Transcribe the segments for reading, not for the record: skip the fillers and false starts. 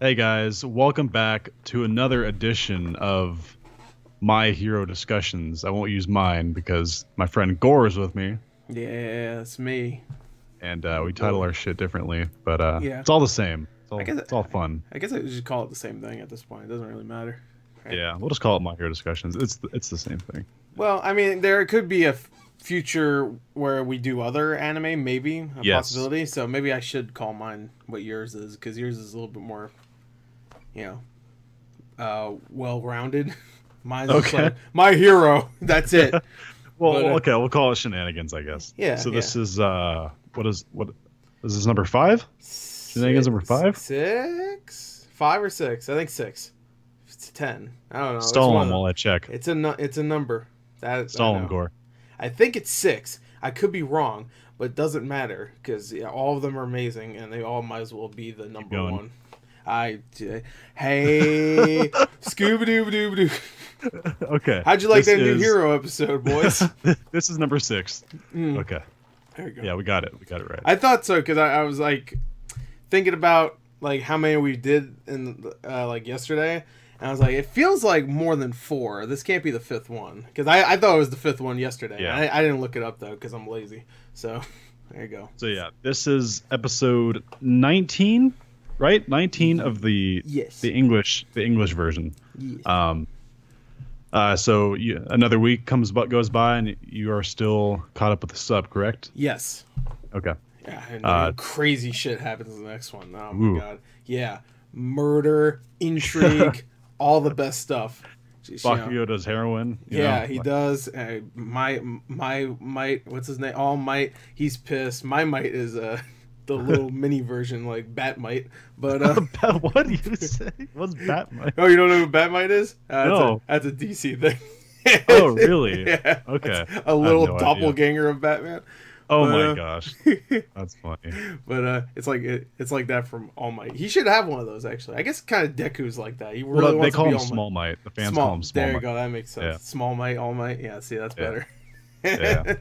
Hey guys, welcome back to another edition of My Hero Discussions. I won't use mine because my friend Gore is with me, Yeah, it's me. and Oh we title boy. our shit differently, but Yeah. it's all the same. It's I all guess it's all fun. I guess I should call it the same thing at this point. It doesn't really matter, right? Yeah, we'll just call it My Hero Discussions. It's the same thing. Well, I mean, there could be a future where we do other anime, maybe a Yes. possibility. So maybe I should call mine what yours is, because yours is a little bit more, you well-rounded. Mine's just Okay. like my hero. That's it. Well, But okay, we'll call it Shenanigans, I guess. yeah, So yeah. this is what is this number five? Shenanigans number five? Six, five or six? I think six. It's 10. I don't know. It's Stall one him of the. while I check. It's a number. That I Stall him, know. Gore. I think it's six. I could be wrong, but it doesn't matter because yeah, all of them are amazing, and they all might as well be the Keep number going. one. Hey, Scooby Doo Doo Doo. Okay. How'd you like This that new is hero episode, boys? this is number six. Mm, Okay. there you go. Yeah, we got it. We got it right. I thought so because I was like thinking about like how many we did in like yesterday, and I was like, it feels like more than four. This can't be the fifth one because I thought it was the fifth one yesterday. Yeah. I didn't look it up though because I'm lazy. So there you go. So yeah, this is episode 19, right? 19 of Yes. the English version. Yes. Another week goes by and you are still caught up with the sub, correct? Yes. Okay. Yeah, and Uh, crazy shit happens in the next one. Oh Ooh. my god. Yeah. Murder, intrigue, all the best stuff. Just, you know. Bakugo does heroin. you Yeah, know, he like- does. My might. What's his name? All Might. He's pissed. My might is the little mini version like Bat Might. But What do you say? What's Batman? oh, you don't know who Bat Might is? No. That's a DC thing. Oh, really? Yeah. Okay. It's a little no idea. doppelganger of Batman. Oh But, my gosh, that's funny. But it's like that from All Might. He should have one of those actually. I guess kind of Deku's like that. He really Well, they wants call to be him All Small Might. Might. The fans call him Small There you Might. go. That makes sense. Yeah. Small Might, All Might. Yeah. See, that's Yeah. better. Yeah.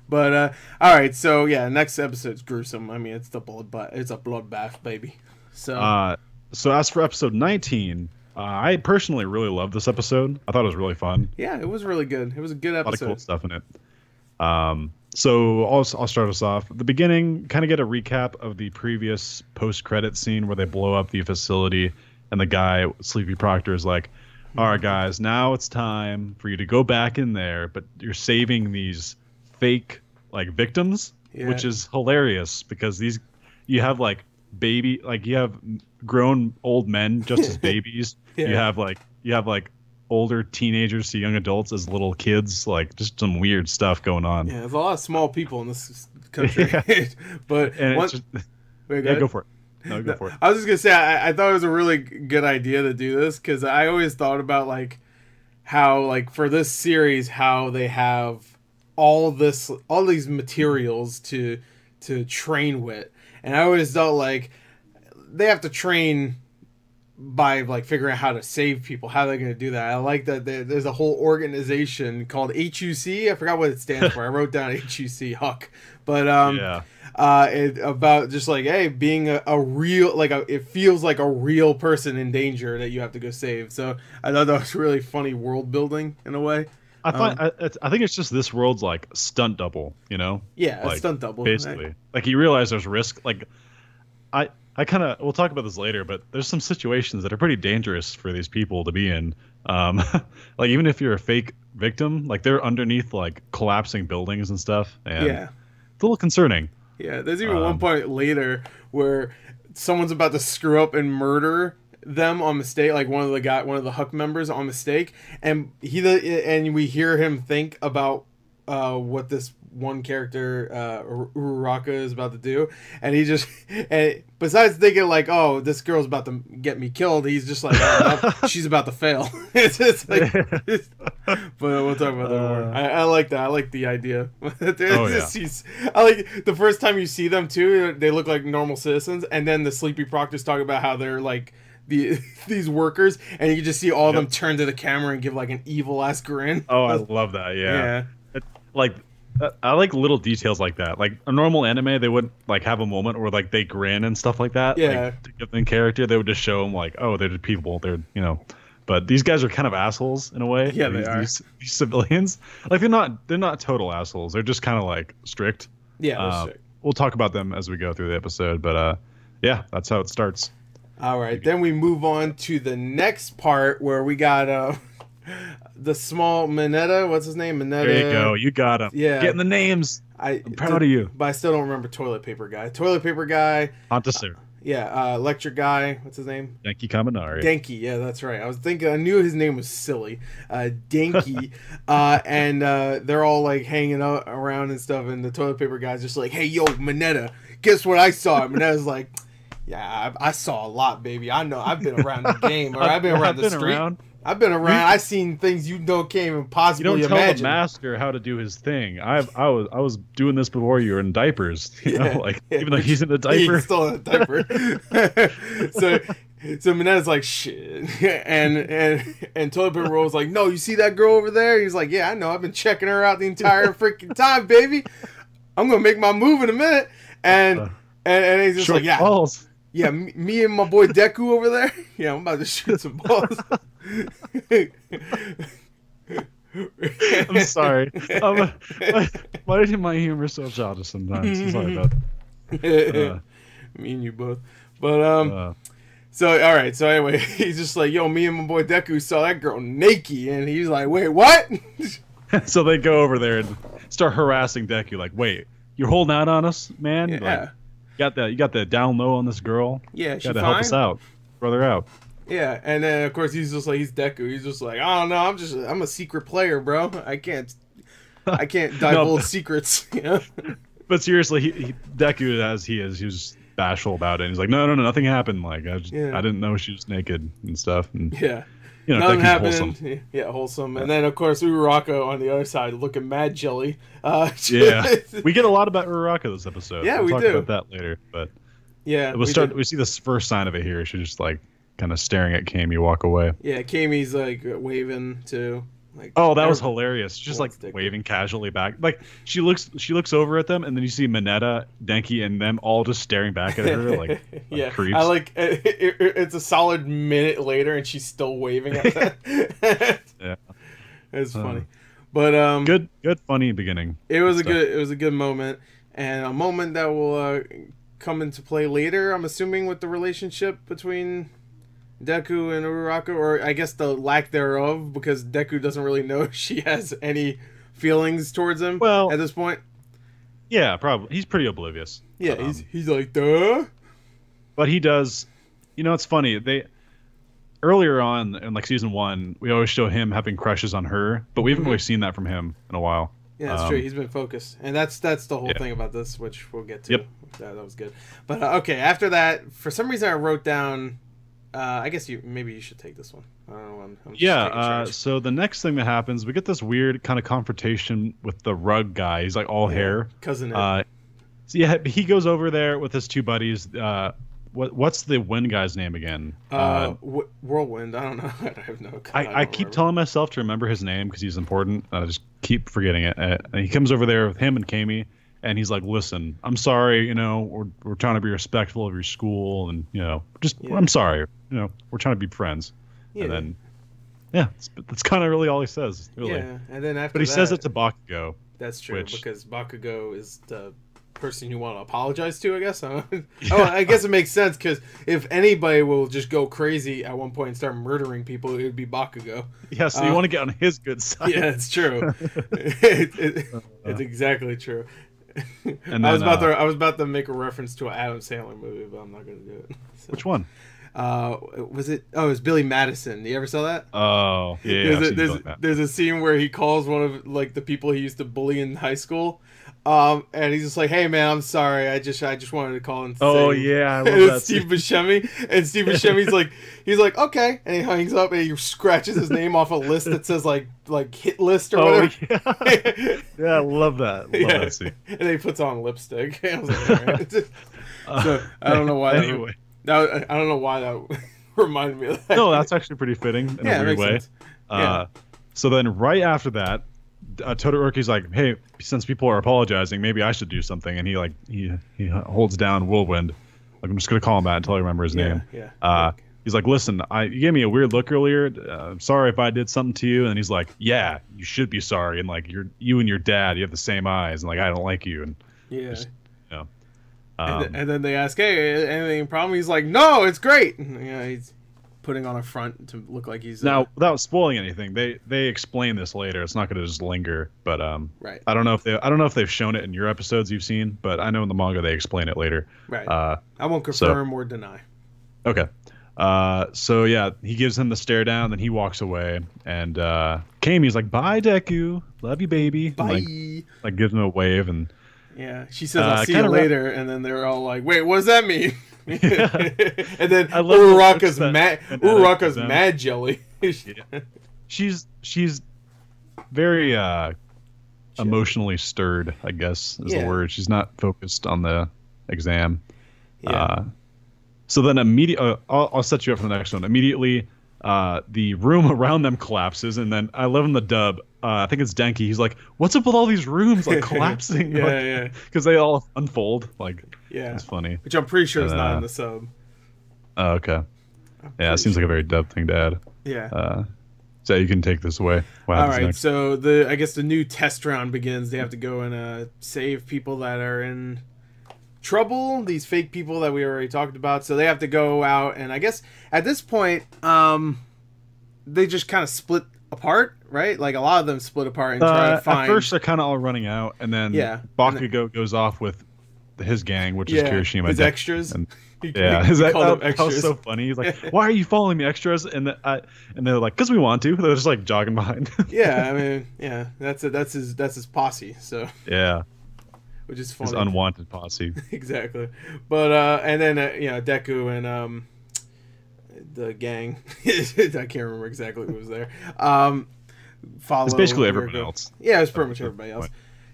But all right. So yeah, next episode's gruesome. I mean, it's a bloodbath, baby. So So as for episode 19, I personally really loved this episode. I thought it was really fun. yeah, it was really good. It was a good A lot of episode. cool stuff in it. So I'll start us off. At the beginning, kind of get a recap of the previous post-credit scene where they blow up the facility, and the guy, Sleepy Proctor, is like, "All right, guys, now it's time for you to go back in there, but you're saving these fake like victims," Yeah. which is hilarious because you have like you have grown old men just as babies. Yeah. You have like older teenagers to young adults as little kids, like just some weird stuff going on. Yeah, there's a lot of small people in this country. But And one, it's just, wait, yeah, ahead. go for it. No, go for it. I was just gonna say I thought it was a really good idea to do this because I always thought about like how like for this series how they have all these materials to train with, and I always thought like they have to train by like figuring out how to save people. How they're going to do that? I like that there's a whole organization called HUC. I forgot what it stands for. I wrote down HUC Huck, but Yeah. about just like hey, being a real like it feels like a real person in danger that you have to go save. So I thought that was really funny world building in a way. I think it's just this world's like stunt double, you know? Yeah, a Like, stunt double. basically. Like you realize there's risk. Like I kind of we'll talk about this later, but there's some situations that are pretty dangerous for these people to be in. Like even if you're a fake victim, like they're underneath like collapsing buildings and stuff, and Yeah. it's a little concerning. Yeah, there's even one point later where someone's about to screw up and murder them on mistake, like one of the Huck members on mistake, and we hear him think about what this one character Uraraka is about to do, and he just and besides thinking like, oh, this girl's about to get me killed, he's just like, oh, no, she's about to fail. It's just like, but we'll talk about that more. I like that. I like the idea. I like the first time you see them too. They look like normal citizens, and then the Sleepy Proctors talk about how they're like these workers, and you can just see all of them turn to the camera and give like an evil ass grin. Oh, I love that. Yeah. Like I like little details like that. Like a normal anime, they wouldn't like have a moment where like they grin and stuff like that. Yeah. Like, to give them character, they would just show them like, oh, they're just people. They're But these guys are kind of assholes in a way. Yeah, they are. These civilians, like they're not total assholes. They're just kind of like strict. Yeah, they're strict. We'll talk about them as we go through the episode, but yeah, that's how it starts. All right, then we move on to the next part where we got the small Mineta. What's his name? Mineta. There you go. You got him. Yeah. Getting the names. I'm proud of you. But I still don't remember Toilet Paper Guy. Toilet Paper Guy. Hantasu. Yeah, Electric Guy. What's his name? Denki Kaminari. Denki. Yeah, that's right. I knew his name was silly. Denki. And they're all like hanging out around and stuff. And the Toilet Paper Guy's just like, hey, yo, Mineta, guess what I saw? And Mineta's like, yeah, I saw a lot, baby. I know. I've been around the game. Or I've been around the street. I've been around. I've seen things you can't even possibly imagine. You don't tell the master how to do his thing. I was doing this before you were in diapers. Even though he's in a diaper. He's still in a diaper. So Mineta's like, shit. And Toilet Paper Roll's like, no, you see that girl over there? He's like, yeah, I know. I've been checking her out the entire freaking time, baby. I'm gonna make my move in a minute. And he's just like, yeah. Balls. Yeah, me and my boy Deku over there. Yeah, I'm about to shoot some balls. I'm sorry. Why did my humor so childish sometimes? I'm sorry about that. Me and you both. But so all right. So anyway, he's just like, yo, me and my boy Deku saw that girl naked, and he's like, wait, what? So they go over there and start harassing Deku. Like, wait, you're holding out on us, man? Yeah. You got the down low on this girl. Yeah, you got to help us out, brother out. Yeah, and then of course he's just like, he's Deku. He's just like, I don't know, I'm a secret player, bro. I can't divulge secrets. You know? But seriously, Deku as he was bashful about it. And he's like, no, nothing happened. Like I didn't know she was naked and stuff. And, yeah. Nothing Deku's happened. Wholesome. Yeah, wholesome. And then of course Uraraka on the other side looking mad jelly. Yeah, we get a lot about Uraraka this episode. Yeah, we'll we talk do about that later. But yeah, we see this first sign of it here. She's just like kind of staring at Kami walk away. Yeah, Kami's like waving to. Like, oh, that was hilarious. Just like waving casually back. Like she looks over at them, and then you see Mineta, Denki, and them all just staring back at her like yeah. creeps. I like it's a solid minute later, and she's still waving at them. Yeah, it's funny, but good funny beginning. It was a good moment, and a moment that will come into play later. I'm assuming with the relationship between Deku and Uraraka, or I guess the lack thereof, because Deku doesn't really know she has any feelings towards him at this point. Yeah, probably. He's pretty oblivious. Yeah, he's like, duh. But he does. It's funny. Earlier on in like season 1, we always show him having crushes on her, but we haven't really seen that from him in a while. Yeah, that's true. He's been focused, and that's the whole thing about this, which we'll get to. Yep. That was good. But okay, after that, for some reason I wrote down. I guess maybe you should take this one. I don't know. I'm just so the next thing that happens, we get this weird kind of confrontation with the rug guy. He's like all hair. Cousin Ed. So yeah, he goes over there with his two buddies. What's the wind guy's name again? Whirlwind. I don't know. I have no. I keep telling myself to remember his name because he's important. I just keep forgetting it. And he comes over there with him and Kami. And he's like, listen, I'm sorry, we're trying to be respectful of your school, and, I'm sorry, we're trying to be friends. Yeah. And then, that's kind of really all he says, really. Yeah, and then after But he says it to Bakugo. That's true, because Bakugo is the person you want to apologize to, I guess. Huh? Oh, I guess it makes sense, because if anybody will just go crazy at one point and start murdering people, it would be Bakugo. Yeah, so you want to get on his good side. Yeah, it's true. It's exactly true. And then, I was about to make a reference to an Adam Sandler movie, but I'm not going to do it. So. Which one? Was it? Oh, it was Billy Madison. You ever saw that? Oh, yeah. There's a scene where he calls one of like the people he used to bully in high school, and he's just like, "Hey, man, I'm sorry. I just wanted to call and say." Oh yeah, I love and that. It's Steve Buscemi, and Steve Buscemi's like, he's like, "Okay," and he hangs up and he scratches his name off a list that says like hit list or whatever. Yeah. Yeah, I love that. Love that scene. And then he puts on lipstick. I was like, all right. So I don't know why. Anyway. I don't know why that reminded me of that. No, that's actually pretty fitting in a weird way. Yeah. So then right after that, Todoroki's like, hey, since people are apologizing, maybe I should do something. And he holds down Whirlwind. Like, I'm just gonna call him that until I remember his name. Yeah. He's like, listen, you gave me a weird look earlier. I'm sorry if I did something to you. And he's like, yeah, you should be sorry. And like, you and your dad, you have the same eyes. And like, I don't like you. And yeah. just, you know, and then they ask, hey, anything problem? He's like, no, it's great. He's putting on a front to look like he's now without spoiling anything. They explain this later. It's not going to just linger. But right. I don't know if they've shown it in your episodes you've seen. But I know in the manga they explain it later. Right. I won't confirm or deny. Okay. So yeah, he gives him the stare down, then he walks away, and Kami's like, "Bye, Deku, love you, baby." Bye. And, like gives him a wave, and yeah, she says, "I'll see you later," and then they're all like, "Wait, what does that mean?" And then Uraraka's mad jelly. Yeah. She's very emotionally stirred, I guess is the word. She's not focused on the exam. Yeah. So then I'll set you up for the next one. Immediately, the room around them collapses, and then I love in the dub. I think it's Denki. He's like, "What's up with all these rooms like collapsing?" Yeah. Because they all unfold. Like, yeah, it's funny. Which I'm pretty sure is not in the sub. Oh, okay. Yeah, it seems like a very dub thing to add. Yeah. So you can take this away. All right. Next? So I guess the new test round begins. They have to go and save people that are in trouble, these fake people that we already talked about. So they have to go out, and I guess at this point they just kind of split apart, right? Like a lot of them split apart and try to find. At first they're kind of all running out, and then Bakugo goes off with his gang, which is Kirishima, his extras. And that was so funny. He's like, "Why are you following me, extras?" And they're like, "Because we want to." They're just like jogging behind. Yeah, I mean, that's his posse. So yeah. Which is funny. His unwanted posse. Exactly. But and then Deku and the gang. I can't remember exactly who was there. Follow. It's basically everybody else. Yeah, it's pretty much everybody else.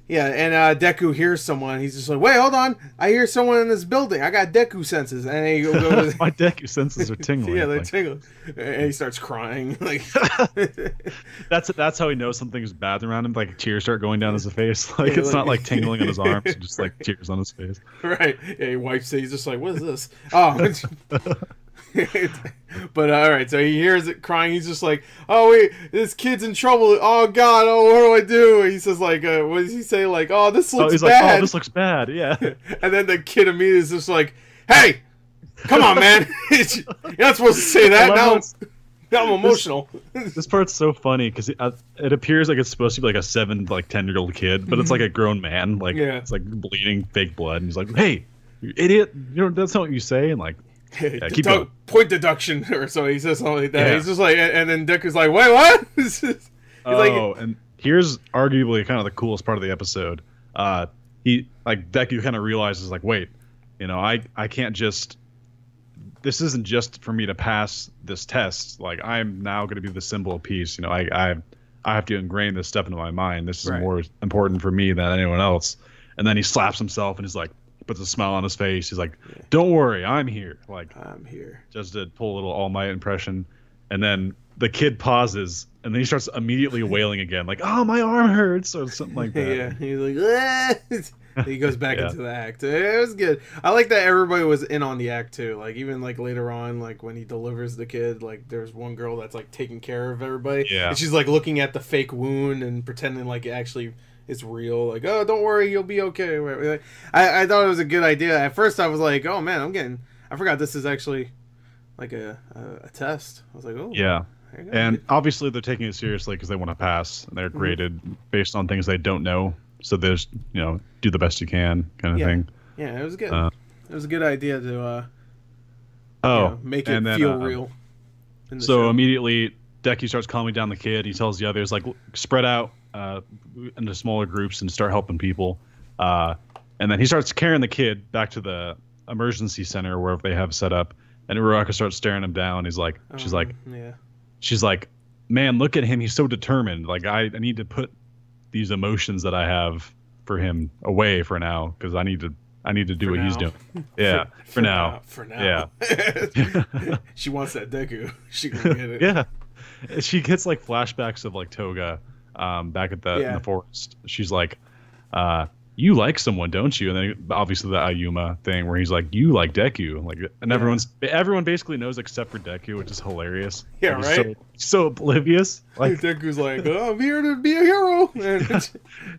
Yeah, and Deku hears someone. He's just like, "Wait, hold on! I hear someone in this building. I got Deku senses." And he goes, "My Deku senses are tingling." Yeah, they're tingling. And he starts crying. Like that's how he knows something's bad around him. Like tears start going down his face. Like it's not like tingling on his arms, just like tears on his face. Right. Yeah, he wipes it. He's just like, "What is this?" Oh. But all right, so he hears it crying. He's just like, "Oh wait, this kid's in trouble. Oh God, oh what do I do?" He says like, "What does he say?" Like, "Oh, this looks he's bad." Like, "Oh, this looks bad." Yeah. And then the kid immediately is just like, "Hey, come on, man! You're not supposed to say that." Now I'm emotional. This part's so funny because it appears like it's supposed to be like a 10-year-old kid, but it's like a grown man. Like it's like bleeding fake blood, and he's like, "Hey, you idiot! That's not what you say." And like. Yeah, keep going. Point deduction or so he says something like that. Yeah. He's just like, and then Deku's like, "Wait, what?" And here's arguably kind of the coolest part of the episode. Deku kind of realizes like, wait, I can't just. This isn't just for me to pass this test. Like I'm now going to be the symbol of peace. I have to ingrain this stuff into my mind. This is more important for me than anyone else. And then he slaps himself and he's like. Puts a smile on his face. He's like, "Don't worry, I'm here." Like, I'm here. Just to pull a little All Might impression, and then the kid pauses, and then he starts immediately wailing again, like, "Oh, my arm hurts," or something like that. Yeah, he's like, he goes back into the act. It was good. I like that everybody was in on the act too. Like even like later on, like when he delivers the kid, like there's one girl that's like taking care of everybody. Yeah, and she's like looking at the fake wound and pretending like it actually. It's real, like, "Oh, don't worry, you'll be okay." I thought it was a good idea. At first, I was like, "Oh man, I forgot this is actually like a test." I was like, "Oh, yeah." And obviously, they're taking it seriously because they want to pass, and they're graded based on things they don't know. So there's, do the best you can, kind of thing. Yeah, it was good. It was a good idea to make it then, feel real. So show. Immediately, Deku starts calming down the kid. He tells the others like, spread out. Into smaller groups and start helping people, and then he starts carrying the kid back to the emergency center wherever they have set up. And Uraraka starts staring him down. She's like, "Man, look at him. He's so determined. Like I need to put these emotions that I have for him away for now because I need to do what he's doing." Yeah, for now. Yeah. She wants that Deku. She can get it. Yeah, she gets like flashbacks of like Toga. back at the in the forest. She's like, you like someone, don't you? And then obviously the Ayuma thing where he's like, you like Deku, like, and everyone basically knows except for Deku, which is hilarious. Yeah, like, right. So oblivious. Like Deku's like, oh, I'm here to be a hero.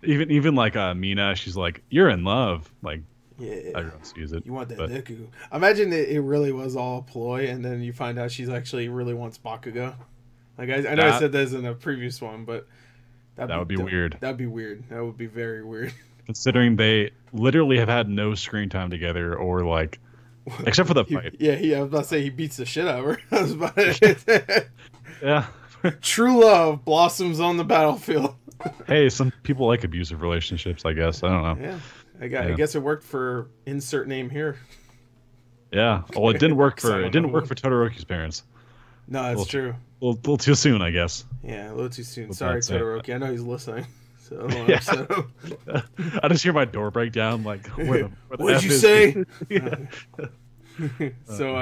even like Mina, she's like, you're in love. Like, yeah, everyone sees it. You want that Deku? Imagine it really was all a ploy, and then you find out she's actually really wants Bakugo. Like I know I said this in a previous one, but that would be weird. That'd be weird. That would be very weird. Considering they literally have had no screen time together, or like, except for the fight. Yeah, I was about to say he beats the shit out of her. I was about to... Yeah. True love blossoms on the battlefield. Hey, some people like abusive relationships, I guess. I don't know. Yeah. I guess it worked for insert name here. Yeah. Well, it didn't work for Todoroki's parents. No, that's true. A little too soon, I guess. Yeah, a little too soon. Sorry, Todoroki. I know he's listening. So I just hear my door break down. Like, what did you say? So,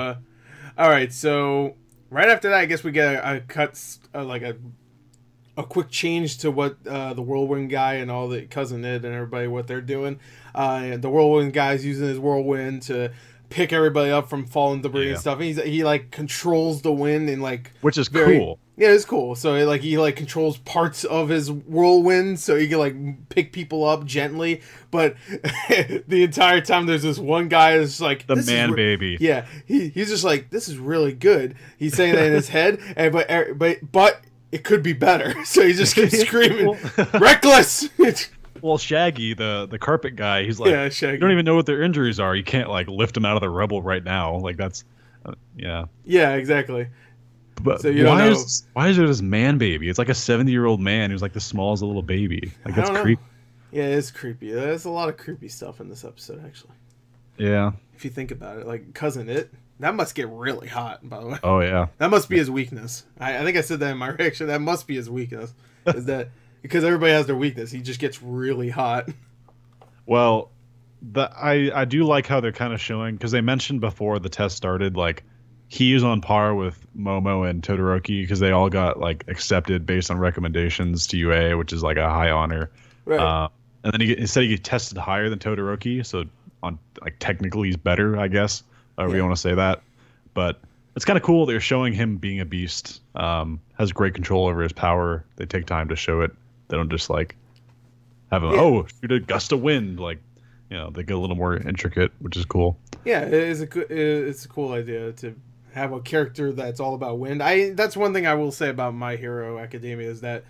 all right. So right after that, I guess we get a cut, like a quick change to what the Whirlwind guy and all the cousin Ed and everybody what they're doing. The Whirlwind guy's using his whirlwind to pick everybody up from falling debris and stuff. And he like controls the wind and like, which is cool. Yeah, it's cool. So he controls parts of his whirlwind, so he can like pick people up gently. But the entire time, there's this one guy that's like the man baby. Yeah, he's just like, this is really good. He's saying that in his head, and but it could be better. So he just keeps screaming, reckless. Well, Shaggy, the carpet guy, he's like, yeah, Shaggy. You don't even know what their injuries are. You can't like lift them out of the rubble right now. Like that's, yeah. Yeah, exactly. But so why is there this man baby? It's like a 70-year-old man who's like the smallest little baby. Like that's creepy. Yeah, it's creepy. There's a lot of creepy stuff in this episode, actually. Yeah. If you think about it, like Cousin It, that must get really hot. By the way. Oh yeah. That must be his weakness. I think I said that in my reaction. That must be his weakness. Is that because everybody has their weakness? He just gets really hot. Well, I do like how they're kind of showing, because they mentioned before the test started, like, he is on par with Momo and Todoroki because they all got like accepted based on recommendations to UA, which is like a high honor. Right. And then he said he get tested higher than Todoroki, so on like technically he's better, I guess. However you want to say that. But it's kind of cool. They're showing him being a beast. Has great control over his power. They take time to show it. They don't just like have him shoot a gust of wind. Like, you know, they get a little more intricate, which is cool. Yeah, it's a cool idea to have a character that's all about wind. That's one thing I will say about My Hero Academia is that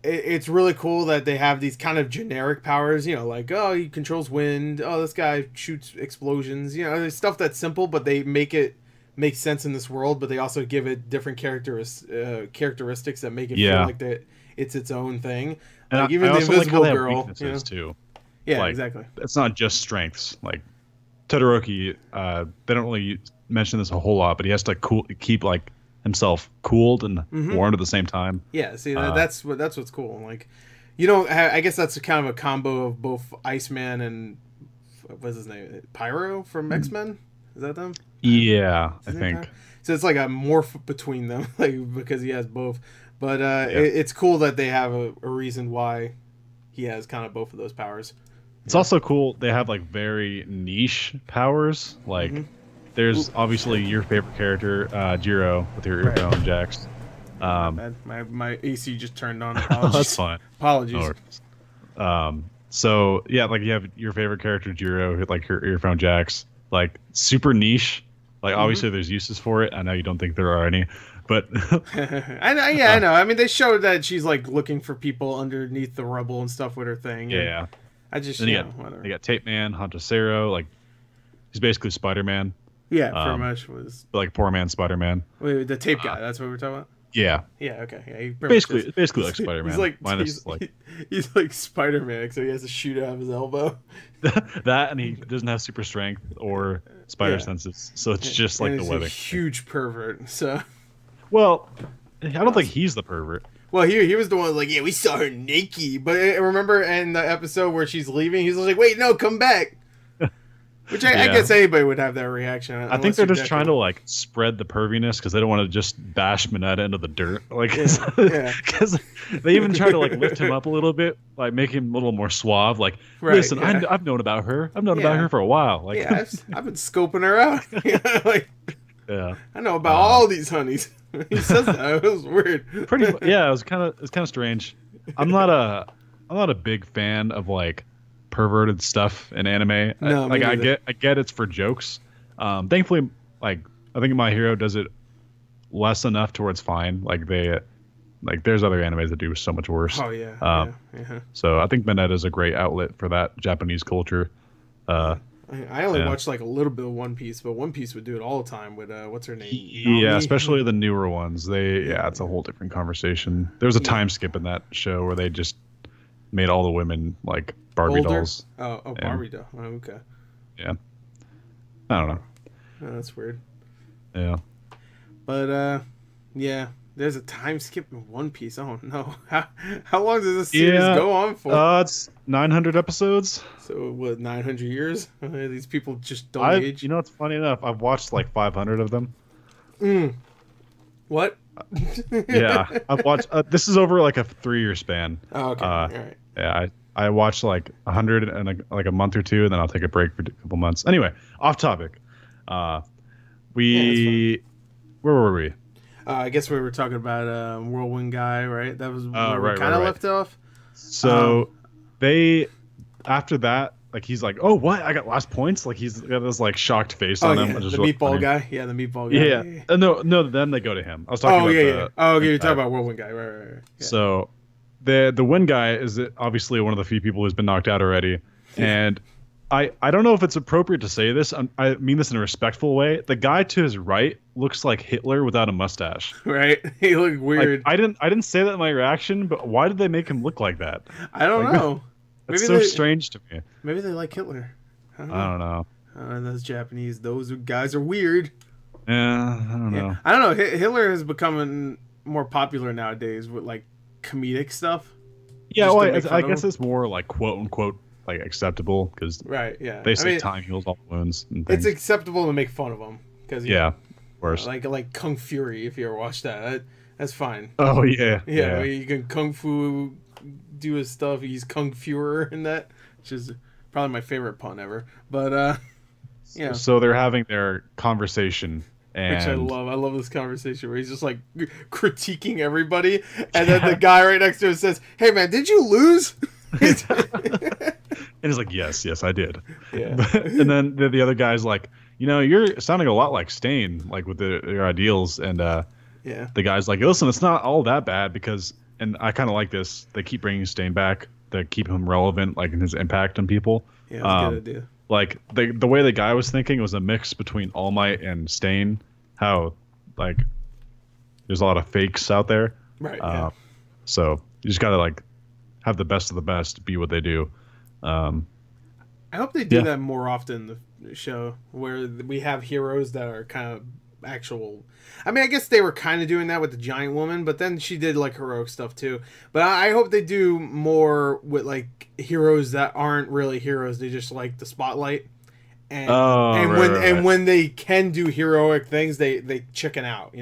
it's really cool that they have these kind of generic powers, you know, like, oh, he controls wind, oh, this guy shoots explosions, you know, there's stuff that's simple, but they make it make sense in this world, but they also give it different characteristics that make it feel like that it's its own thing. And like even the Invisible Girl, you know? Too. Yeah, like, exactly. It's not just strengths. Like Todoroki, they don't really mention this a whole lot, but he has to keep like himself cooled and warmed at the same time. Yeah, see, that's what's cool. Like, you know, I guess that's kind of a combo of both Iceman and what's his name, Pyro from X-Men. Is that them? Yeah, I think. Pyro? So it's like a morph between them, like because he has both. But it's cool that they have a reason why he has kind of both of those powers. It's also cool they have like very niche powers. Like there's obviously your favorite character, Jiro, with your earphone jacks. My AC just turned on. That's fine. Apologies. So yeah, like you have your favorite character, Jiro, like her earphone jacks, like super niche. Like obviously there's uses for it. I know you don't think there are any, but I know. Yeah, I know. I mean, they showed that she's like looking for people underneath the rubble and stuff with her thing. Yeah. I just whatever. They got Tape Man, Hantasero, like he's basically Spider-Man. Yeah, pretty much was like poor man Spider-Man. Wait, the tape guy. That's what we're talking about. Yeah. Yeah. Okay. Yeah. He basically like Spider-Man. He's like minus he's like Spider-Man, so he has to shoot out of his elbow. That, and he doesn't have super strength or spider senses, so it's just like the webbing. A huge pervert. So. Well, I don't think he's the pervert. Well, he was the one like, yeah, we saw her naked. But remember in the episode where she's leaving, he's like, wait, no, come back. Which I guess anybody would have that reaction. I think they're just trying to like spread the perviness because they don't want to just bash Mineta into the dirt. Like, because they even try to like lift him up a little bit, like make him a little more suave. Like, listen, I've known about her. I've known about her for a while. Like, I've been scoping her out. Like, I know about all these honeys. He says that. It was weird. It was kind of strange. I'm not a big fan of like perverted stuff in anime. No, I get it's for jokes. Thankfully, like I think My Hero does it less enough to where it's fine. Like there's other animes that do so much worse. Oh yeah. So I think Mineta is a great outlet for that Japanese culture. I only watched like a little bit of One Piece, but One Piece would do it all the time with what's her name? Yeah, especially the newer ones. It's a whole different conversation. There was a time skip in that show where they just made all the women like Barbie dolls. Oh, Barbie doll. Oh, okay. Yeah. I don't know. Oh, that's weird. Yeah. But there's a time skip in One Piece. Oh no. How long does this series go on for? It's 900 episodes. So what, 900 years? These people just don't age. You know, it's funny enough. I've watched like 500 of them. What? Yeah, I've watched. This is over like a 3-year span. Oh, okay. All right. Yeah, I watched like 100 in like a month or two, and then I'll take a break for a couple months. Anyway, off topic. Where were we? I guess we were talking about Whirlwind Guy, right? That was where we kind of left off. So after that, like he's like, "Oh, what? I got last points." Like he's got this like shocked face on him. The meatball guy. Yeah, the meatball guy. Yeah. No. Then they go to him. I was talking about you're talking about Whirlwind Guy, right. Yeah. So the wind guy is obviously one of the few people who's been knocked out already, and I don't know if it's appropriate to say this. I mean this in a respectful way. The guy to his right looks like Hitler without a mustache. Right? He looked weird. Like, I didn't say that in my reaction, but why did they make him look like that? I don't know. It's so strange to me. Maybe they like Hitler. I don't know. Those Japanese, those guys are weird. Yeah, I don't know. I don't know. Hitler is becoming more popular nowadays with like comedic stuff. Yeah, well, I guess it's more like quote unquote like acceptable because they say time heals all wounds. And it's acceptable to make fun of them because of course. Like Kung Fury, if you ever watched that's fine. Oh yeah. You can kung fu do his stuff. He's Kung Fuhrer in that, which is probably my favorite pun ever. But so they're having their conversation. Which I love. I love this conversation where he's just like critiquing everybody, and then the guy right next to him says, "Hey man, did you lose?" And he's like, yes, I did. Yeah. And then the other guy's like, you're sounding a lot like Stain, like with your ideals. And the guy's like, listen, it's not all that bad because, and I kind of like this, they keep bringing Stain back to keep him relevant, like in his impact on people. Yeah, that's a good idea. Like the way the guy was thinking was a mix between All Might and Stain. How like there's a lot of fakes out there. Right. So you just gotta like have the best of the best be what they do. I hope they do that more often in the show where we have heroes that are kind of actual. I mean, I guess they were kind of doing that with the giant woman, but then she did like heroic stuff too. But I hope they do more with like heroes that aren't really heroes. They just like the spotlight. And when they can do heroic things, they chicken out,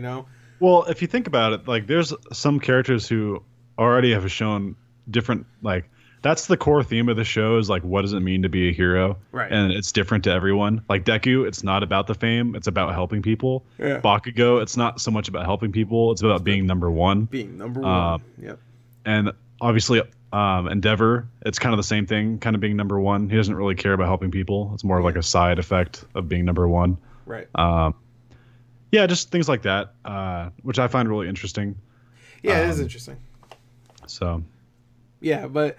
Well, if you think about it, like there's some characters who already have shown different, like that's the core theme of the show is like what does it mean to be a hero, right? And it's different to everyone. Like Deku, it's not about the fame, it's about helping people. Bakugo, it's not so much about helping people, it's about being number one. Yep. And obviously Endeavor, it's kind of the same thing, kind of being number one. He doesn't really care about helping people. It's more of like a side effect of being number one. Right. Just things like that, which I find really interesting. Yeah, it is interesting. So. Yeah, but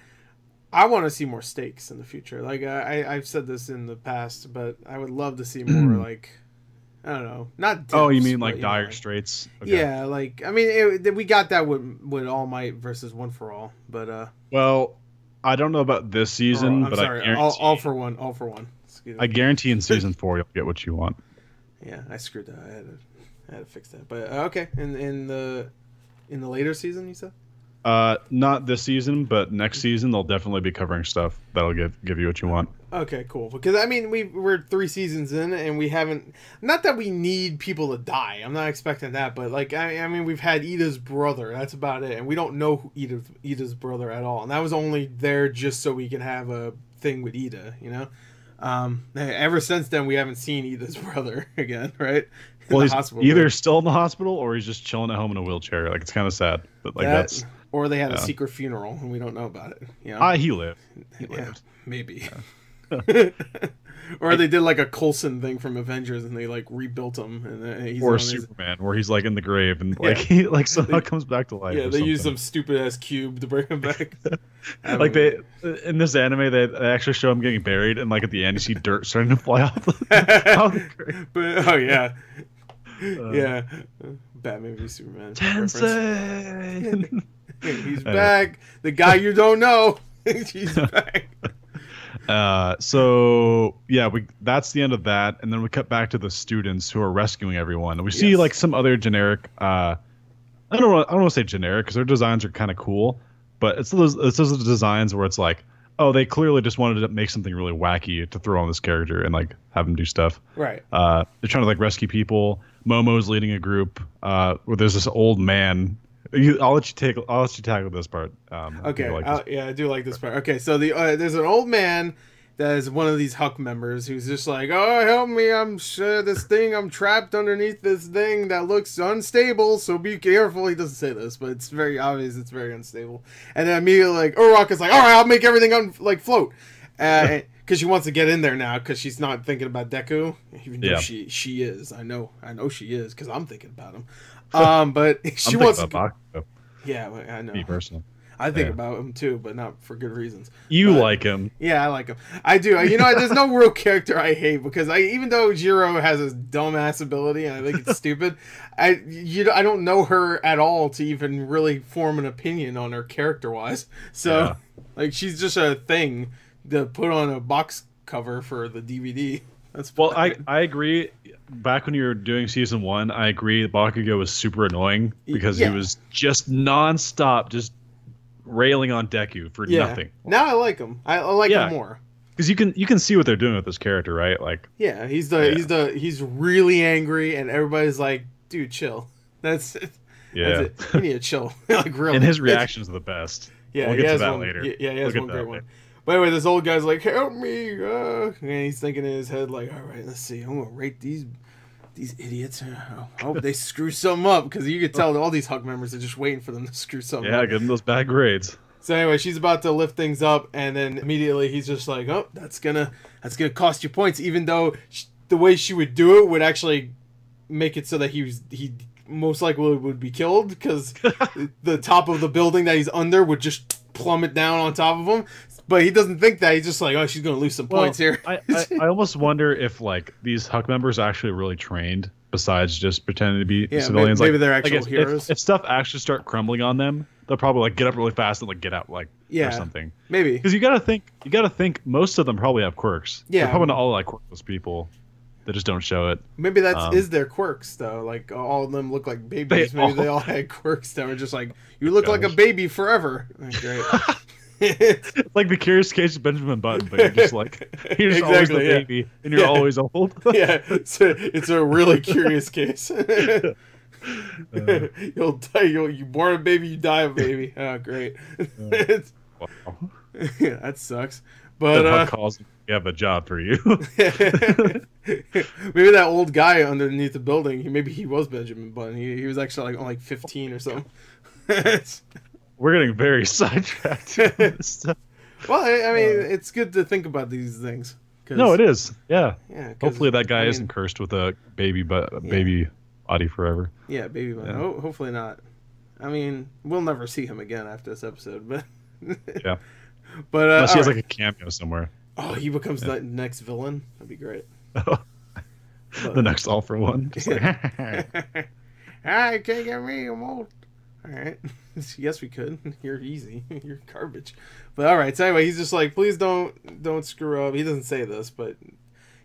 I want to see more stakes in the future. Like I've said this in the past, but I would love to see more like I don't know, not depths, you mean like dire straits? Okay. Yeah, like I mean we got that with All Might versus One for All, but well, I don't know about this season, but sorry, I guarantee all for one. Excuse me. I guarantee in season 4 you'll get what you want. Yeah, I screwed that. I had to fix that. But okay, in the later season, you said. Not this season, but next season they'll definitely be covering stuff that'll give you what you want. Okay, cool. Because I mean, we're 3 seasons in, and we haven't. Not that we need people to die. I'm not expecting that, but like I mean, we've had Ida's brother. That's about it, and we don't know who Ida's brother at all. And that was only there just so we can have a thing with Ida. You know. Ever since then, we haven't seen Ida's brother again, right? Well, he's either still in the hospital or he's just chilling at home in a wheelchair. Like, it's kind of sad, but like that's. Or they had a secret funeral and we don't know about it. You know? He lived. He lived. Maybe. Or they did like a Coulson thing from Avengers and they like rebuilt him. And he's or Superman, where he's like in the grave and like he like somehow comes back to life. Yeah, they use some stupid ass cube to bring him back. Like they in this anime, they actually show him getting buried, and like at the end, you see dirt starting to fly off the grave. But oh yeah, yeah, Batman v Superman. Tensei. He's back. The guy you don't know. He's back. So yeah, that's the end of that, and then we cut back to the students who are rescuing everyone. And we see like some other generic. I don't want to say generic because their designs are kind of cool, but it's those designs where it's like, oh, they clearly just wanted to make something really wacky to throw on this character and like have him do stuff. Right. They're trying to like rescue people. Momo's leading a group where there's this old man. I'll let you tackle this part. Okay. Yeah, I do like this part. Okay, so there's an old man that is one of these Huck members who's just like, "Oh, help me! I'm trapped underneath this thing that looks unstable. So be careful." He doesn't say this, but it's very obvious it's very unstable. And then immediately, like, Uraraka's like, "All right, I'll make everything float." Because she wants to get in there now because she's not thinking about Deku, even though she is. I know she is because I'm thinking about him. But she wants to. Bakugo. Yeah, I know. Me personally, I think about him too, but not for good reasons. You like him? Yeah, I like him. I do. You know, there's no real character I hate because even though Jiro has a dumbass ability and I think it's stupid, I don't know her at all to even really form an opinion on her character wise. So, like, she's just a thing to put on a box cover for the DVD. That's well, I agree. Back when you were doing season 1, I agree Bakugo was super annoying because he was just nonstop, just railing on Deku for nothing. Now I like him. I like him more because you can see what they're doing with this character, right? Like, he's really angry, and everybody's like, "Dude, chill." That's it. Yeah, that's it. You need to chill. Like, really. And his reactions are the best. Yeah, we'll get to that later. Yeah, he has one great one. But anyway, this old guy's like, "Help me!" And he's thinking in his head, like, "All right, let's see. I'm gonna rate these idiots. I hope they screw something up," because you could tell all these Huck members are just waiting for them to screw something up. Yeah, give them those bad grades. So anyway, she's about to lift things up, and then immediately he's just like, "Oh, that's gonna cost you points," even though the way she would do it would actually make it so that he most likely would be killed because the top of the building that he's under would just plummet down on top of him. But he doesn't think that. He's just like, "Oh, she's going to lose some points here." I almost wonder if like these Huck members are actually really trained besides just pretending to be civilians. Maybe they're actual heroes. If stuff actually start crumbling on them, they'll probably like get up really fast and like get out or something. Maybe because you gotta think most of them probably have quirks. Yeah, they're probably not all like quirkless people. They just don't show it. Maybe that is their quirks though. Like all of them look like babies. Maybe they all had quirks that were just like, "You look like a baby forever." Like, great. It's like the Curious Case of Benjamin Button, but you're just like always the baby, and you're always old. Yeah, it's a really curious case. You'll die. You born a baby, you die a baby. Oh, great. Wow. Yeah, that sucks. But calls, "We have a job for you." Maybe that old guy underneath the building. Maybe he was Benjamin Button. He was actually like 15 or something. We're getting very sidetracked. Well, I mean, it's good to think about these things. No, it is. Yeah. Hopefully that guy isn't isn't cursed with a baby body forever. Yeah, baby body. Yeah. Hopefully not. I mean, we'll never see him again after this episode, but yeah. But unless he has like a cameo somewhere. Oh, he becomes the next villain. That'd be great. The next All for One. Like, I can't get me. I'm old. All right. Yes, we could. You're easy. You're garbage. But all right. So anyway, he's just like, "Please don't screw up." He doesn't say this, but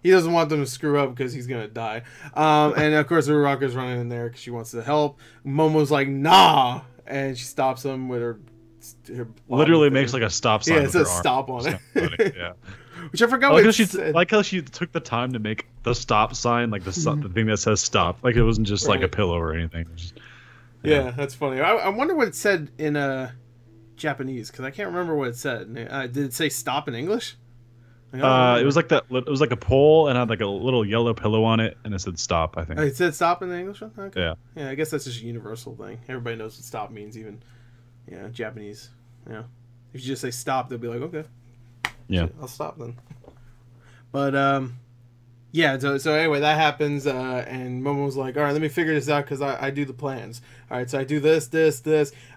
he doesn't want them to screw up because he's gonna die. And of course, Uraraka's running in there because she wants to help. Momo's like, "Nah." and she stops him with her literally makes like a stop sign. Yeah, it with says her arm. stop on it. Funny, yeah. Which I forgot I like what how it said. like how she took the time to make the stop sign, like the thing that says stop. Like it wasn't just like a pillow or anything. It was just, yeah, that's funny. I wonder what it said in Japanese, because I can't remember what it said. Did it say stop in English? It was like that. It was like a pole and had like a little yellow pillow on it, and it said stop. I think it said stop in the English one. Okay. Yeah. Yeah, I guess that's just a universal thing. Everybody knows what stop means, even Japanese. Yeah, if you just say stop, they'll be like, okay. Yeah, I'll stop then. But yeah. So anyway, that happens, and Momo's like, all right, let me figure this out because I do the plans. All right, so I do this.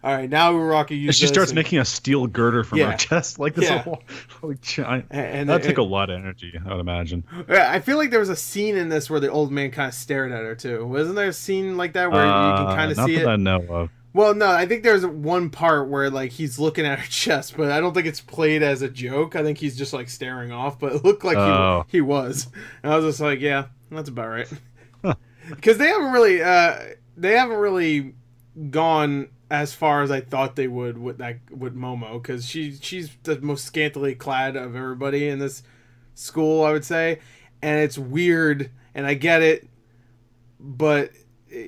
All right, now Uraraka uses. She starts making a steel girder from her chest, like this whole like giant. And that'd take a lot of energy, I would imagine. I feel like there was a scene in this where the old man kind of stared at her too. Wasn't there a scene like that where you can kind of see it? Not that I know of. Well, no, I think there's one part where like he's looking at her chest, but I don't think it's played as a joke. I think he's just like staring off, but it looked like he was. And I was just like, yeah, that's about right. Because they haven't really gone as far as I thought they would with Momo, because she's the most scantily clad of everybody in this school, I would say, and it's weird, and I get it, but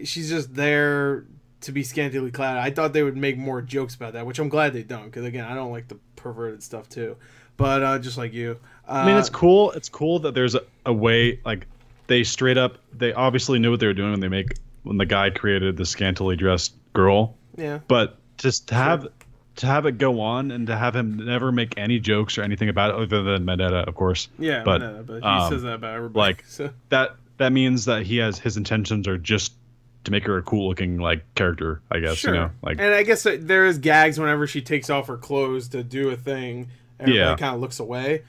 she's just there to be scantily clad. I thought they would make more jokes about that, which I'm glad they don't, because again, I don't like the perverted stuff too. But just like you, I mean, it's cool. It's cool that there's a way, like they obviously knew what they were doing when the guy created the scantily dressed girl. Yeah. But just to have it go on and to have him never make any jokes or anything about it other than Medetta, of course. Yeah, but he says that about everybody. Like so. that means that his intentions are just to make her a cool looking like character, I guess. Sure. Like, and I guess there is gags whenever she takes off her clothes to do a thing. Everybody kind of looks away.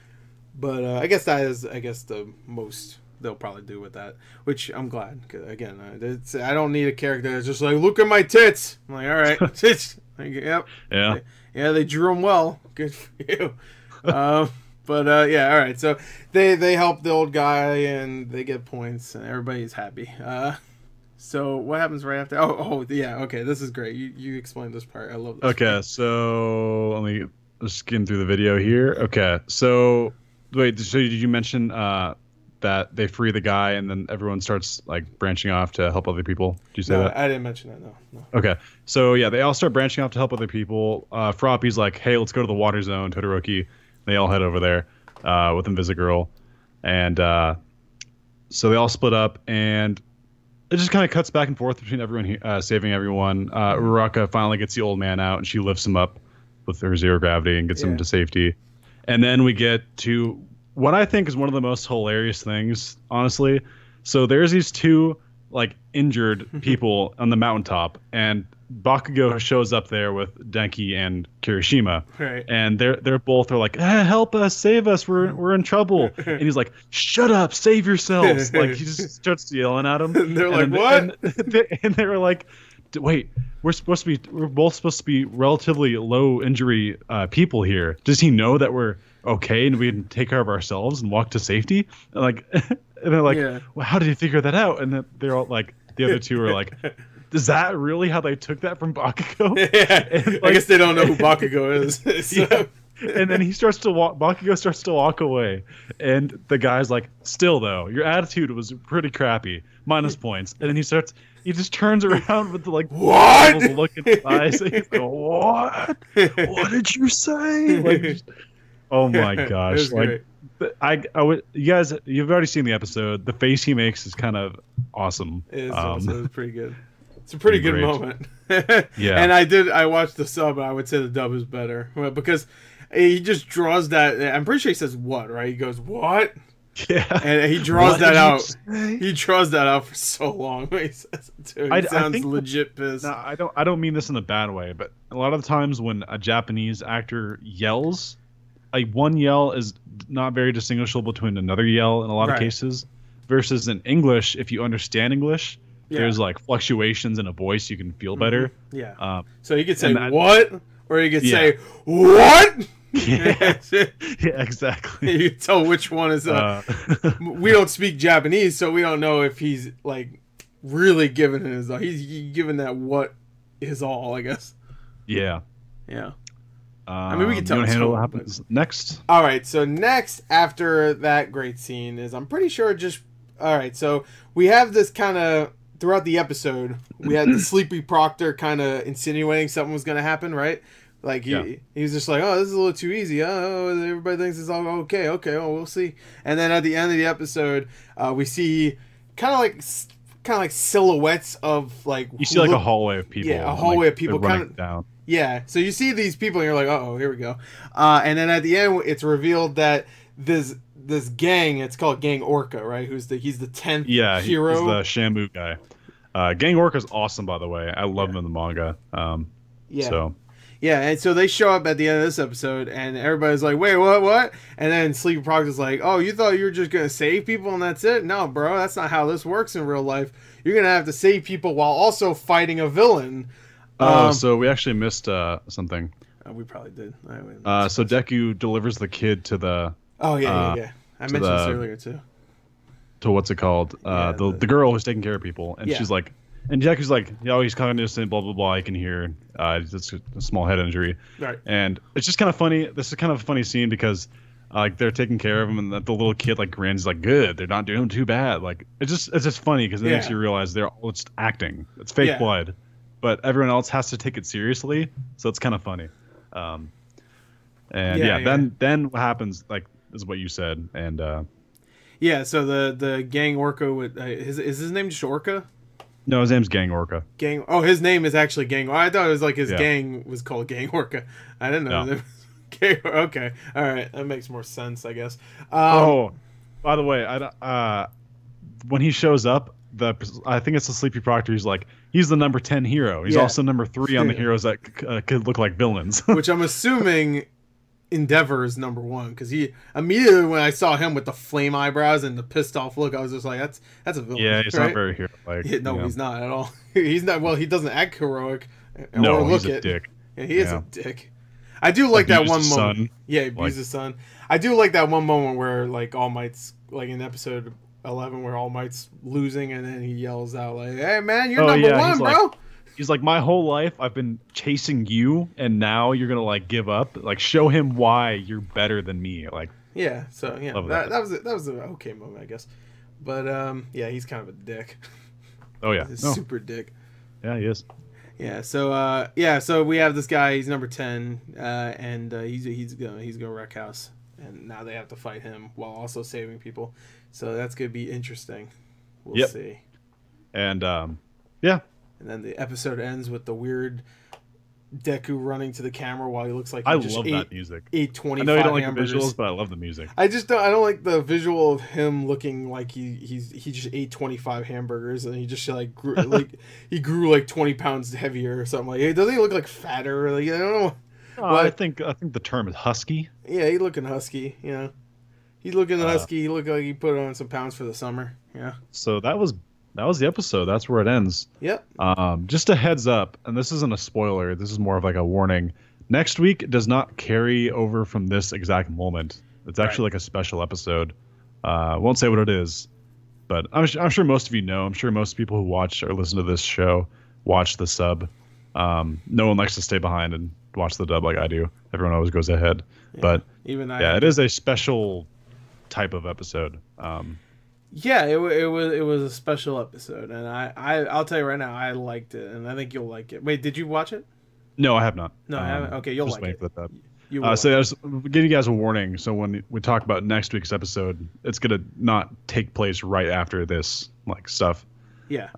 But I guess that is the most they'll probably do with that, which I'm glad. Cause again, I don't need a character that's just like, look at my tits. I'm like, all right, tits. Yep. Yeah. They drew them well. Good for you. But yeah, all right. So they help the old guy and they get points and everybody's happy. So what happens right after? Oh yeah. Okay, this is great. You explained this part. I love this. Okay, part. So let me skim through the video here. Okay, so wait. So did you mention that they free the guy and then everyone starts like branching off to help other people? Did you say that? I didn't mention that. No. Okay, so yeah, they all start branching off to help other people. Froppy's like, "Hey, let's go to the water zone." Todoroki. They all head over there with Invisigirl, and so they all split up and. It just kind of cuts back and forth between everyone saving everyone. Uraraka finally gets the old man out, and she lifts him up with her zero gravity and gets him to safety. And then we get to what I think is one of the most hilarious things, honestly. So there's these two like injured people on the mountaintop, and Bakugo shows up there with Denki and Kirishima, right. And they're both like, help us, save us, we're in trouble. And he's like, shut up, save yourselves. Like he just starts yelling at them. And they're like, what? And they were like, wait, we're both supposed to be relatively low injury people here. Does he know that we're okay and we can take care of ourselves and walk to safety? And they're like, well, how did you figure that out? And they're all like, the other two are like, is that really how they took that from Bakugo? Yeah, and, I guess they don't know who Bakugo is. So. Yeah. And then Bakugo starts to walk away. And the guy's like, still though, your attitude was pretty crappy. Minus points. And then he just turns around with the like what look in his eyes. He's like, what? What did you say? Like, oh my gosh. Like you guys, you've already seen the episode. The face he makes is kind of awesome. It is. It's pretty good. It's a pretty good moment. Yeah. And I watched the sub, and I would say the dub is better. Because he just draws that. I'm pretty sure he says what, right? He goes, what? Yeah. And he draws that out. He draws that out for so long. He says it too. He sounds legit pissed. No, I don't mean this in a bad way, but a lot of the times when a Japanese actor yells, like one yell is not very distinguishable between another yell in a lot of cases. Versus in English, if you understand English, there's like fluctuations in a voice you can feel better. Yeah. So you could say what, or you could say what. Yeah. Yeah, exactly. You can tell which one is. We don't speak Japanese, so we don't know if he's like really giving it his all. He's giving that what is all, I guess. Yeah. Yeah. I mean, we can tell. You want to handle what tone, happens next? All right. So next, after that great scene, is I'm pretty sure just. All right. So we have this kind of throughout the episode. We had the Sleepy Proctor kind of insinuating something was going to happen, right? Like he's just like, oh, this is a little too easy. Oh, everybody thinks it's all okay. Okay. Oh, we'll see. And then at the end of the episode, we see kind of like silhouettes of like you see like a hallway of people. Yeah, a hallway of people kind of down. Yeah, so you see these people and you're like, oh, here we go. And then at the end, it's revealed that this gang, it's called Gang Orca, right? He's the 10th hero. He's the Shamu guy. Gang Orca's awesome, by the way. I love him in the manga. Yeah, and so they show up at the end of this episode, and everybody's like, wait, what? And then Sleepy Proctor's like, oh, you thought you were just going to save people and that's it? No, bro, that's not how this works in real life. You're going to have to save people while also fighting a villain. So we actually missed something. We probably did. So Deku delivers the kid to the... Oh, yeah. I mentioned this earlier, too. To what's it called? The girl who's taking care of people. And she's like... And Deku's like, he's cognizant, blah, blah, blah, I can hear. It's a small head injury. Right. And it's just kind of funny. This is kind of a funny scene because like they're taking care of him and the little kid like grins like, good, they're not doing too bad. Like it's just funny because it makes you realize they're all just acting. It's fake blood. But everyone else has to take it seriously. So it's kind of funny. Then what happens like is what you said. And so the Gang Orca is his name just Orca? No, his name's Gang Orca. Oh, his name is actually Gang. I thought it was like his gang was called Gang Orca. I didn't know. No. Okay, all right, that makes more sense, I guess. By the way, when he shows up, I think it's the Sleepy Proctor. He's the number 10 hero. He's also number 3 on the heroes that could look like villains. Which I'm assuming Endeavor is number 1 because he immediately when I saw him with the flame eyebrows and the pissed off look, I was just like, that's a villain. Yeah, he's not very hero-like. He's not at all. He's not. Well, he doesn't act heroic. No, he's a dick. Yeah, he is a dick. I do like that one moment. Son. Yeah, he abused his son. I do like that one moment where like All Might's like in episode 11 where All Might's losing and then he yells out like, "Hey man, you're number 1, bro." He's like, my whole life I've been chasing you, and now you're gonna like give up. Like, show him why you're better than me. Like, that was an okay moment, I guess. But he's kind of a dick. Oh yeah, he's a super dick. Yeah, he is. Yeah, so we have this guy. He's number 10, and he's gonna wreck house, and now they have to fight him while also saving people. So that's gonna be interesting. We'll see. And And then the episode ends with the weird Deku running to the camera while he looks like I love that music. Ate 25 I know you don't like hamburgers. the visuals, but I love the music. I don't like the visual of him looking like he just ate 25 hamburgers and he just like grew he grew like 20 pounds heavier or something. Like, doesn't he look like fatter? Like, I don't know. I think the term is husky. Yeah, he's looking husky. Yeah, he's looking husky. He looked like he put on some pounds for the summer. Yeah. So that was the episode. That's where it ends. Yep. Just a heads up, and this isn't a spoiler. This is more of like a warning. Next week does not carry over from this exact moment. It's actually like a special episode. Won't say what it is, but I'm sure most of you know. I'm sure most people who watch or listen to this show watch the sub. No one likes to stay behind and watch the dub like I do. Everyone always goes ahead. Yeah, but even it is a special type of episode. Yeah, it was a special episode, and I'll tell you right now, I liked it, and I think you'll like it. Wait, did you watch it? No, I have not. No, I haven't. Okay, you'll like it. For that. So I'll give you guys a warning. So when we talk about next week's episode, it's gonna not take place right after this like stuff. Yeah.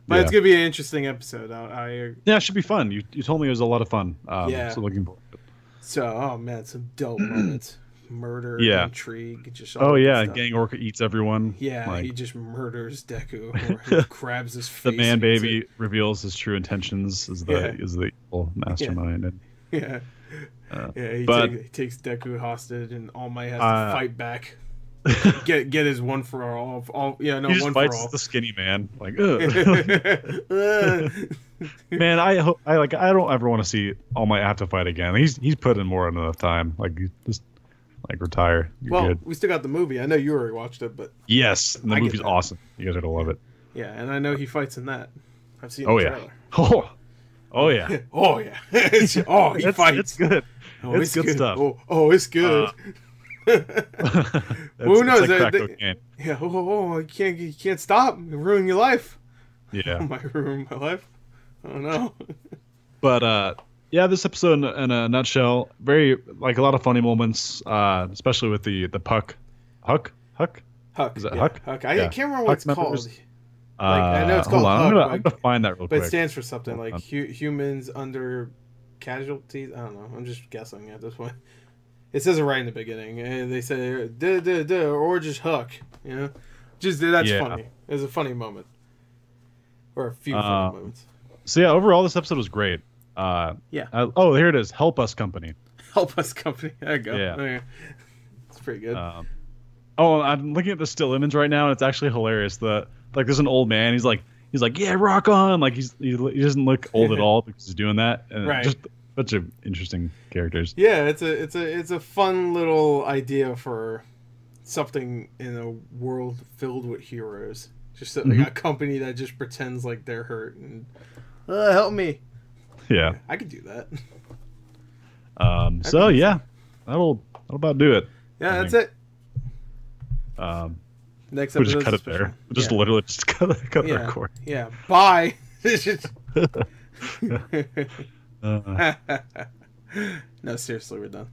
But it's gonna be an interesting episode. Yeah, it should be fun. You told me it was a lot of fun. So looking forward to it. So some dope moments. Murder, intrigue, just all stuff. Gang Orca eats everyone. Yeah, he just murders Deku, or he grabs his face. The man baby reveals his true intentions as the evil mastermind. He takes Deku hostage, and All Might has to fight back. get his one for all. He just one fights for all. The skinny man, like, man. I don't ever want to see All Might have to fight again. He's put in more than enough time. Like, just. Like, retire. You're good. We still got the movie. I know you already watched it, but yes, and the movie's awesome. You guys are gonna love it. Yeah, and I know he fights in that. I've seen the trailer. Oh, Oh yeah. Oh yeah. Oh, he fights. It's good. Oh, it's good stuff. Oh, it's good. Who knows? It's like crack cocaine. Yeah. You can't stop. You ruin your life. Yeah. Oh, might ruin my life. Oh no. But yeah, this episode in a nutshell, very like a lot of funny moments, especially with the Huck. Is it Huck? Huck. I can't remember what it's called. I know it's called Huck, I'm gonna find that real quick. But it stands for something like humans under casualties. I don't know. I'm just guessing at this point. It says it right in the beginning, and they say or just Huck. You know, that's funny. It was a funny moment, or a few funny moments. So yeah, overall this episode was great. Oh, here it is. Help Us Company. Help Us Company. There you go. Yeah. Okay. It's pretty good. I'm looking at the still image right now, and it's actually hilarious. There's an old man. He's like, yeah, rock on. Like he doesn't look old at all because he's doing that. And right. Just a bunch of interesting characters. Yeah, it's a fun little idea for something in a world filled with heroes. Just like a company that just pretends like they're hurt and help me. Yeah, I could do that. So yeah, that'll about do it. Yeah, that's it. Next episode. We'll just cut it there. We'll just literally just cut the record. Yeah. Bye. No, seriously, we're done.